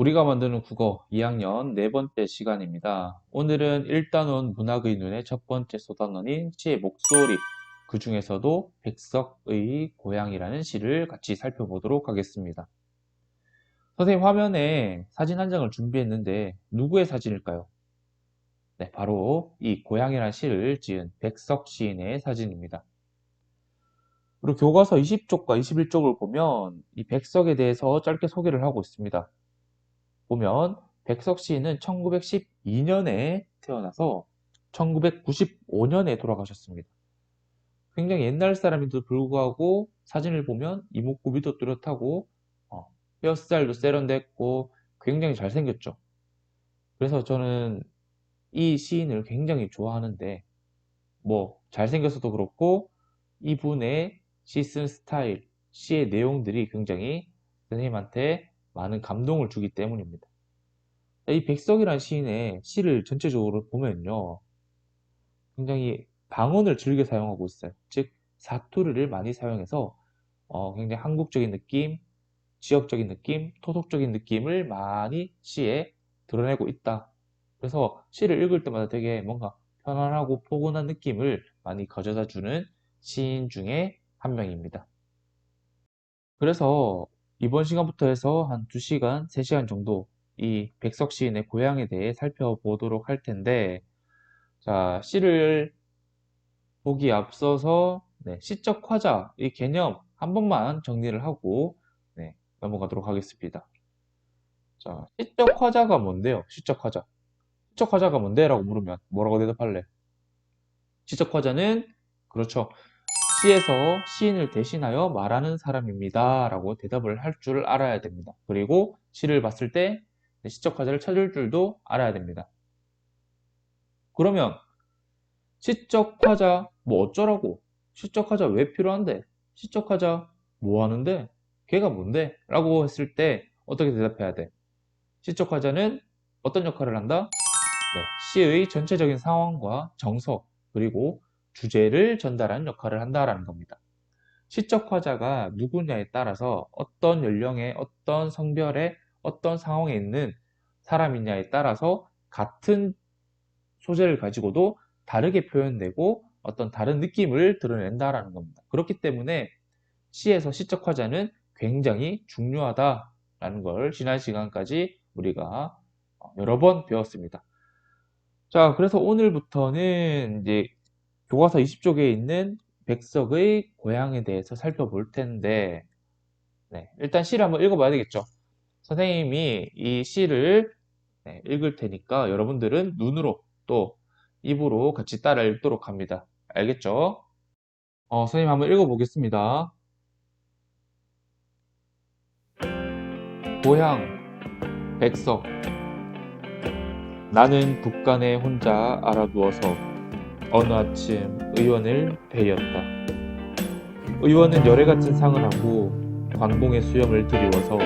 우리가 만드는 국어 2학년 네 번째 시간입니다. 오늘은 일단원 문학의 눈의 첫 번째 소단원인 시의 목소리, 그 중에서도 백석의 고향이라는 시를 같이 살펴보도록 하겠습니다. 선생님 화면에 사진 한 장을 준비했는데 누구의 사진일까요? 네, 바로 이 고향이라는 시를 지은 백석 시인의 사진입니다. 그리고 교과서 20쪽과 21쪽을 보면 이 백석에 대해서 짧게 소개를 하고 있습니다. 보면 백석 시인은 1912년에 태어나서 1995년에 돌아가셨습니다. 굉장히 옛날 사람인데도 불구하고 사진을 보면 이목구비도 뚜렷하고 헤어스타일도 세련됐고 굉장히 잘생겼죠. 그래서 저는 이 시인을 굉장히 좋아하는데 잘생겨서도 그렇고 이분의 시 쓴 스타일, 시의 내용들이 굉장히 선생님한테 많은 감동을 주기 때문입니다. 이 백석이라는 시인의 시를 전체적으로 보면요. 굉장히 방언을 즐겨 사용하고 있어요. 즉, 사투리를 많이 사용해서 굉장히 한국적인 느낌, 지역적인 느낌, 토속적인 느낌을 많이 시에 드러내고 있다. 그래서 시를 읽을 때마다 되게 뭔가 편안하고 포근한 느낌을 많이 가져다 주는 시인 중에 한 명입니다. 그래서 이번 시간부터 해서 한 2시간, 3시간 정도 이 백석 시인의 고향에 대해 살펴보도록 할 텐데, 자, 시를 보기 앞서서 시적 화자 이 개념 한 번만 정리를 하고 넘어가도록 하겠습니다. 자, 시적 화자가 뭔데요? 시적 화자. 시적 화자가 뭔데? 라고 물으면 뭐라고 대답할래? 시적 화자는 그렇죠. 시에서 시인을 대신하여 말하는 사람입니다. 라고 대답을 할 줄 알아야 됩니다. 그리고 시를 봤을 때 시적 화자를 찾을 줄도 알아야 됩니다. 그러면 시적 화자 뭐 어쩌라고? 시적 화자 왜 필요한데? 시적 화자 뭐 하는데? 걔가 뭔데? 라고 했을 때 어떻게 대답해야 돼? 시적 화자는 어떤 역할을 한다? 시의 전체적인 상황과 정서 그리고 주제를 전달하는 역할을 한다라는 겁니다. 시적 화자가 누구냐에 따라서 어떤 연령의 어떤 성별의 어떤 상황에 있는 사람이냐에 따라서 같은 소재를 가지고도 다르게 표현되고 어떤 다른 느낌을 드러낸다라는 겁니다. 그렇기 때문에 시에서 시적 화자는 굉장히 중요하다라는 걸 지난 시간까지 우리가 여러 번 배웠습니다. 자, 그래서 오늘부터는 이제 교과서 20쪽에 있는 백석의 고향에 대해서 살펴볼 텐데, 일단 시를 한번 읽어봐야 되겠죠. 선생님이 이 시를 읽을 테니까 여러분들은 눈으로 또 입으로 같이 따라 읽도록 합니다. 알겠죠? 선생님 한번 읽어보겠습니다. 고향, 백석. 나는 북간에 혼자 알아두어서 어느 아침 의원을 베이었다. 의원은 열애같은 상을 하고 관공의 수염을 드리워서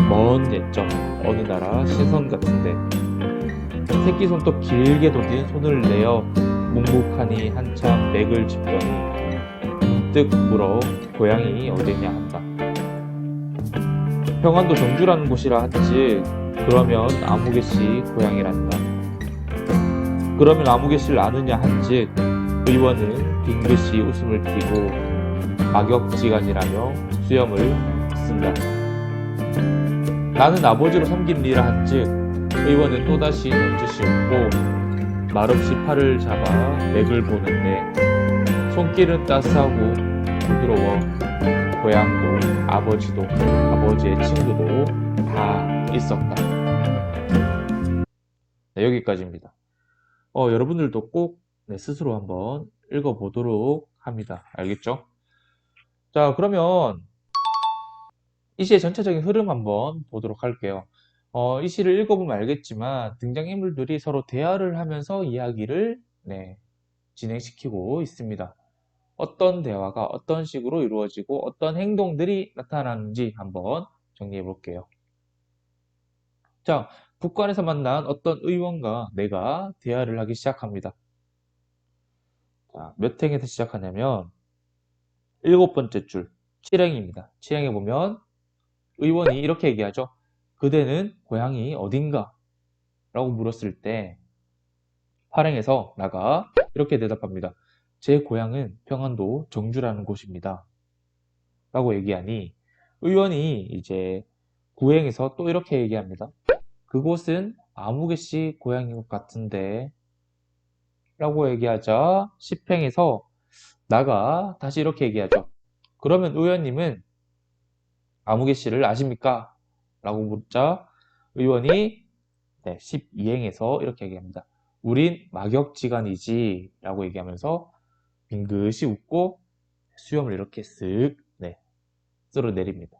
먼 옛적 어느 나라 시선 같은데 새끼 손톱 길게 돋인 손을 내어 묵묵하니 한참 맥을 짚더니 문득 물어 고향이 어디냐 한다. 평안도 정주라는 곳이라 한지 그러면 아무개씨 고향이란다. 그러면 아무개씨를 아느냐 한즉 의원은 빙긋이 웃음을 띠고 막역지간이라며 수염을 쓴다. 나는 아버지로 섬긴리라 한즉 의원은 또다시 넌지시 웃고 말없이 팔을 잡아 맥을 보는데 손길은 따스하고 부드러워 고향도 아버지도 아버지의 친구도 다 있었다. 여기까지입니다. 여러분들도 꼭 스스로 한번 읽어보도록 합니다. 알겠죠? 자, 그러면 이 시의 전체적인 흐름 한번 보도록 할게요. 이 시를 읽어보면 알겠지만 등장인물들이 서로 대화를 하면서 이야기를 진행시키고 있습니다. 어떤 대화가 어떤 식으로 이루어지고 어떤 행동들이 나타나는지 한번 정리해 볼게요. 자, 북한에서 만난 어떤 의원과 내가 대화를 하기 시작합니다. 자, 몇 행에서 시작하냐면 7번째 줄 7행입니다. 7행에 보면 의원이 이렇게 얘기하죠. 그대는 고향이 어딘가? 라고 물었을 때 발행에서 나가 이렇게 대답합니다. 제 고향은 평안도 정주라는 곳입니다. 라고 얘기하니 의원이 이제 구행에서 또 이렇게 얘기합니다. 그곳은 아무개 씨 고향인 것 같은데 라고 얘기하자 시팽에서 나가 다시 이렇게 얘기하죠. 그러면 의원님은 아무개 씨를 아십니까? 라고 묻자 의원이 12행에서 이렇게 얘기합니다. 우린 막역지간이지 라고 얘기하면서 빙긋이 웃고 수염을 이렇게 쓱 쓸어내립니다.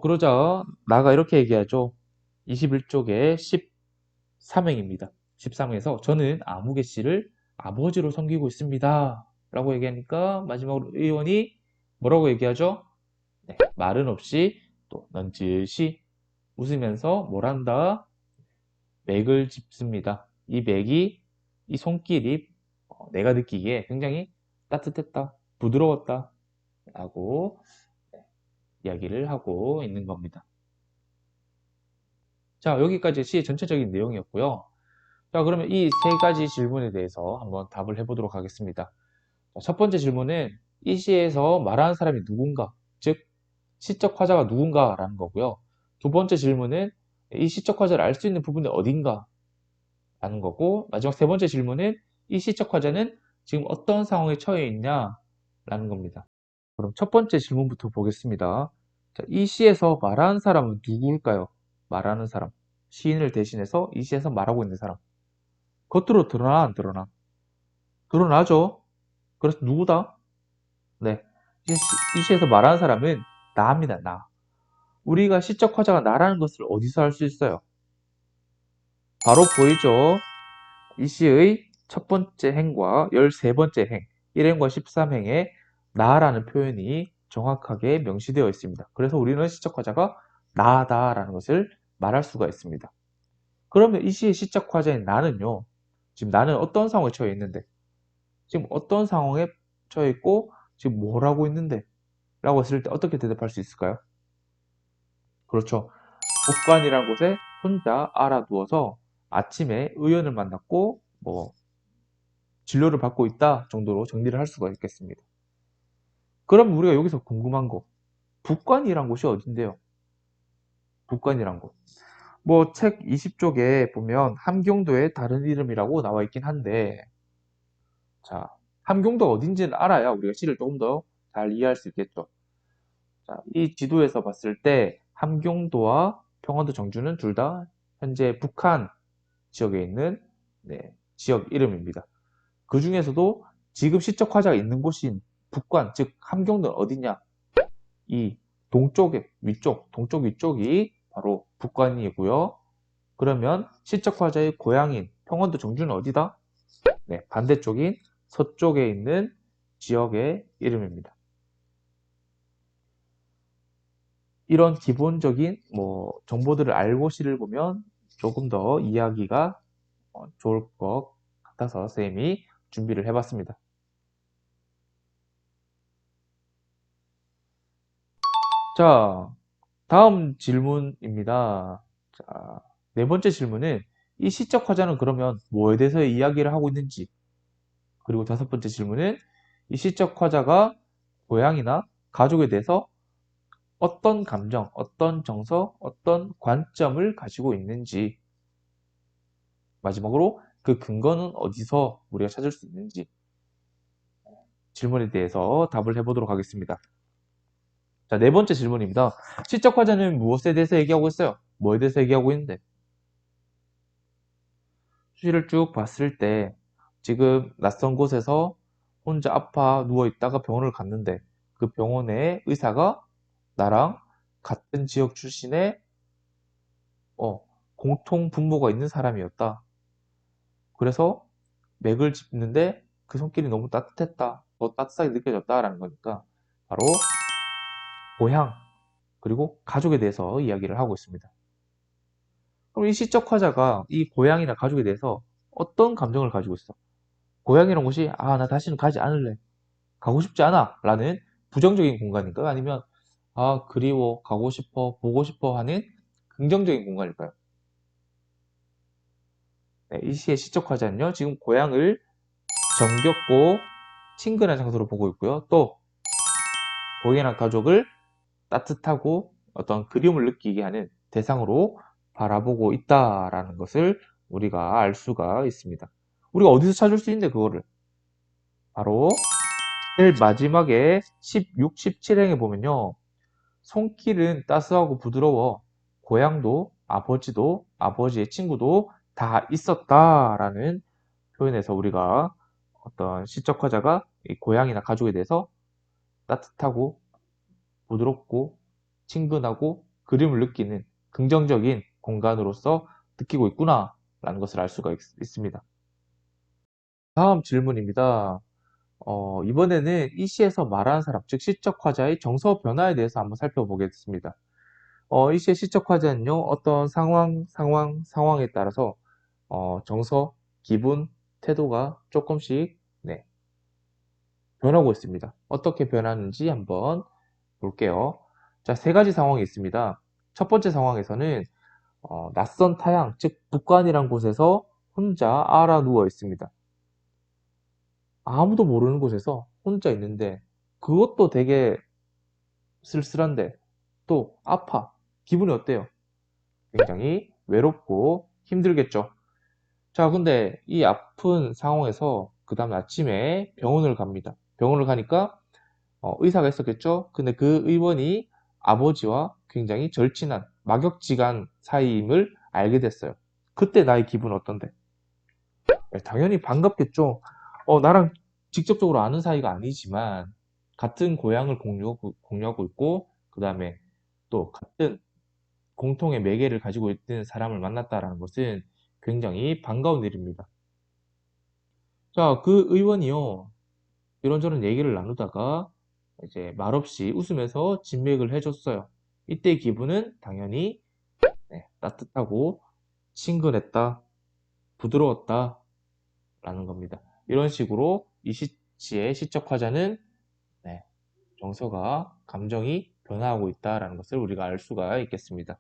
그러자 나가 이렇게 얘기하죠. 21쪽에 13행입니다. 13행에서 저는 아무개 씨를 아버지로 섬기고 있습니다. 라고 얘기하니까 마지막으로 의원이 뭐라고 얘기하죠? 말은 없이 또 넌지시 웃으면서 뭘 한다? 맥을 짚습니다. 이 맥이 이 손길이 내가 느끼기에 굉장히 따뜻했다, 부드러웠다 라고 이야기를 하고 있는 겁니다. 자, 여기까지 시의 전체적인 내용이었고요. 자, 그러면 이 세 가지 질문에 대해서 한번 답을 해보도록 하겠습니다. 자, 첫 번째 질문은 이 시에서 말하는 사람이 누군가, 즉 시적 화자가 누군가 라는 거고요. 두 번째 질문은 이 시적 화자를 알 수 있는 부분이 어딘가 라는 거고, 마지막 세 번째 질문은 이 시적 화자는 지금 어떤 상황에 처해 있냐 라는 겁니다. 그럼 첫 번째 질문부터 보겠습니다. 자, 이 시에서 말하는 사람은 누구일까요? 말하는 사람. 시인을 대신해서 이 시에서 말하고 있는 사람. 겉으로 드러나 안 드러나? 드러나죠? 그래서 누구다? 네. 이 시에서 말하는 사람은 나입니다, 나. 우리가 시적 화자가 나라는 것을 어디서 알 수 있어요? 바로 보이죠? 이 시의 첫 번째 행과 13번째 행, 1행과 13행에 나라는 표현이 정확하게 명시되어 있습니다. 그래서 우리는 시적 화자가 나다라는 것을 말할 수가 있습니다. 그러면 이 시의 시적 화자인 나는요, 지금 나는 어떤 상황에 처해 있는데, 지금 어떤 상황에 처해 있고, 지금 뭘 하고 있는데, 라고 했을 때 어떻게 대답할 수 있을까요? 그렇죠. 복관이라는 곳에 혼자 알아두어서 아침에 의원을 만났고, 진료를 받고 있다 정도로 정리를 할 수가 있겠습니다. 그럼 우리가 여기서 궁금한 거, 북관이란 곳이 어딘데요? 북관이란 곳. 책 20쪽에 보면 함경도의 다른 이름이라고 나와 있긴 한데, 자, 함경도가 어딘지는 알아야 우리가 시를 조금 더 잘 이해할 수 있겠죠. 자, 이 지도에서 봤을 때 함경도와 평안도 정주는 둘 다 현재 북한 지역에 있는 지역 이름입니다. 그 중에서도 지금 시적 화자가 있는 곳인 북관, 즉 함경도는 어디냐? 이 동쪽의 위쪽, 동쪽 위쪽이 바로 북관이고요. 그러면 시적 화자의 고향인 평안도 정주는 어디다? 반대쪽인 서쪽에 있는 지역의 이름입니다. 이런 기본적인 정보들을 알고 시를 보면 조금 더 이해하기가 좋을 것 같아서 쌤이 준비를 해봤습니다. 자, 다음 질문입니다. 자, 네 번째 질문은 이 시적 화자는 그러면 뭐에 대해서 이야기를 하고 있는지, 그리고 다섯 번째 질문은 이 시적 화자가 고향이나 가족에 대해서 어떤 감정, 어떤 정서, 어떤 관점을 가지고 있는지, 마지막으로 그 근거는 어디서 우리가 찾을 수 있는지 질문에 대해서 답을 해보도록 하겠습니다. 자, 네 번째 질문입니다. 시적 화자는 무엇에 대해서 얘기하고 있어요? 뭐에 대해서 얘기하고 있는데? 수시를 쭉 봤을 때 지금 낯선 곳에서 혼자 아파 누워 있다가 병원을 갔는데 그 병원의 의사가 나랑 같은 지역 출신의 공통 분모가 있는 사람이었다. 그래서 맥을 짚는데 그 손길이 너무 따뜻했다. 더 따뜻하게 느껴졌다라는 거니까 바로 고향 그리고 가족에 대해서 이야기를 하고 있습니다. 그럼 이 시적 화자가 이 고향이나 가족에 대해서 어떤 감정을 가지고 있어? 고향이란 곳이 나 다시는 가지 않을래. 가고 싶지 않아. 라는 부정적인 공간인가요? 아니면 아, 그리워, 가고 싶어, 보고 싶어 하는 긍정적인 공간일까요? 네, 이 시의 시적 화자는요, 지금 고향을 정겹고 친근한 장소로 보고 있고요. 또 고향이나 가족을 따뜻하고 어떤 그리움을 느끼게 하는 대상으로 바라보고 있다라는 것을 우리가 알 수가 있습니다. 우리가 어디서 찾을 수 있는데 그거를 바로 제일 마지막에 16, 17행에 보면요. 손길은 따스하고 부드러워 고향도 아버지도 아버지의 친구도 다 있었다라는 표현에서 우리가 어떤 시적 화자가 이 고향이나 가족에 대해서 따뜻하고 부드럽고 친근하고 그림을 느끼는 긍정적인 공간으로서 느끼고 있구나 라는 것을 알 수가 있습니다. 다음 질문입니다. 이번에는 이 시에서 말하는 사람, 즉 시적 화자의 정서 변화에 대해서 한번 살펴보겠습니다. 이 시의 시적 화자는요, 어떤 상황에 따라서 정서, 기분, 태도가 조금씩 네, 변하고 있습니다. 어떻게 변하는지 한번 볼게요. 자, 세 가지 상황이 있습니다. 첫 번째 상황에서는 낯선 타향, 즉 북한이란 곳에서 혼자 알아 누워 있습니다. 아무도 모르는 곳에서 혼자 있는데 그것도 되게 쓸쓸한데 또 아파. 기분이 어때요? 굉장히 외롭고 힘들겠죠. 자, 근데 이 아픈 상황에서 그 다음 아침에 병원을 갑니다. 병원을 가니까 의사가 있었겠죠? 근데 그 의원이 아버지와 굉장히 절친한 막역지간 사이임을 알게 됐어요. 그때 나의 기분 어떤데? 당연히 반갑겠죠. 나랑 직접적으로 아는 사이가 아니지만 같은 고향을 공유하고 있고 그 다음에 또 같은 공통의 매개를 가지고 있는 사람을 만났다라는 것은 굉장히 반가운 일입니다. 자, 그 의원이요. 이런저런 얘기를 나누다가 이제 말없이 웃으면서 진맥을 해줬어요. 이때 기분은 당연히 따뜻하고 친근했다, 부드러웠다 라는 겁니다. 이런 식으로 이 시의 시적 화자는 정서가 감정이 변화하고 있다라는 것을 우리가 알 수가 있겠습니다.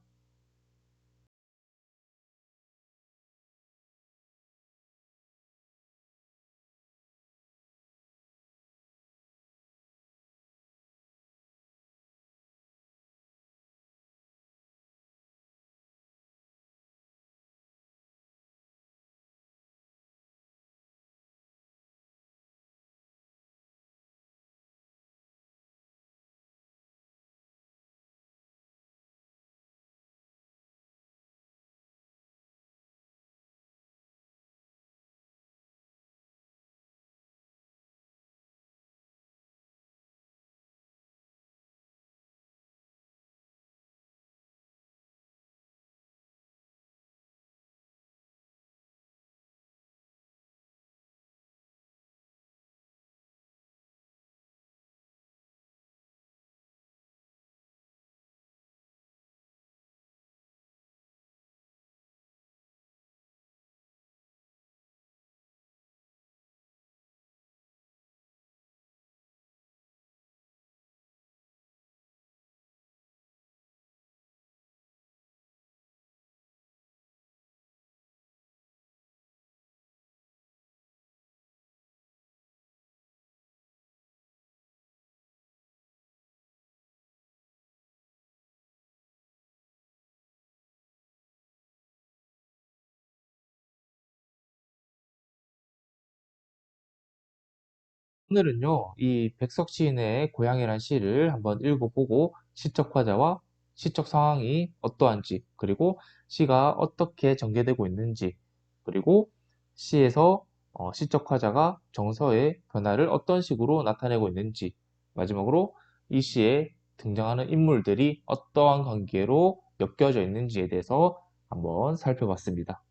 오늘은요, 이 백석 시인의 고향이란 시를 한번 읽어보고 시적 화자와 시적 상황이 어떠한지, 그리고 시가 어떻게 전개되고 있는지, 그리고 시에서 시적 화자가 정서의 변화를 어떤 식으로 나타내고 있는지, 마지막으로 이 시에 등장하는 인물들이 어떠한 관계로 엮여져 있는지에 대해서 한번 살펴봤습니다.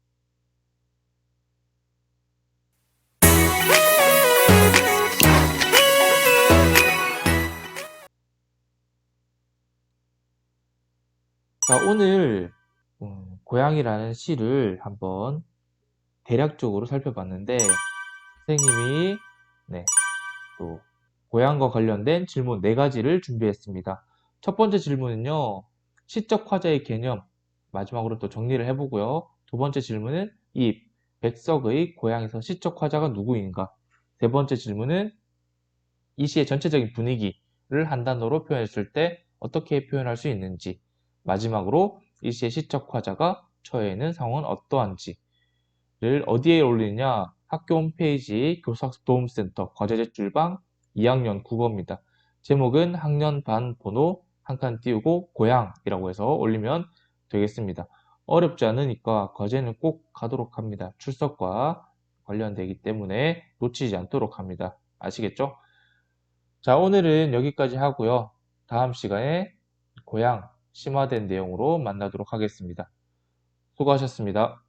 자, 오늘 고향이라는 시를 한번 대략적으로 살펴봤는데 선생님이 또 고향과 관련된 질문 4가지를 준비했습니다. 첫 번째 질문은요, 시적 화자의 개념, 마지막으로 또 정리를 해보고요. 두 번째 질문은 이 백석의 고향에서 시적 화자가 누구인가? 세 번째 질문은 이 시의 전체적인 분위기를 한 단어로 표현했을 때 어떻게 표현할 수 있는지, 마지막으로 이 시의 시적 화자가 처해 있는 상황은 어떠한지를 어디에 올리느냐? 학교 홈페이지 교사도움센터 과제제출방 2학년 국어입니다. 제목은 학년 반 번호 한 칸 띄우고 고향이라고 해서 올리면 되겠습니다. 어렵지 않으니까 과제는 꼭 가도록 합니다. 출석과 관련되기 때문에 놓치지 않도록 합니다. 아시겠죠? 자, 오늘은 여기까지 하고요. 다음 시간에 고향 심화된 내용으로 만나도록 하겠습니다. 수고하셨습니다.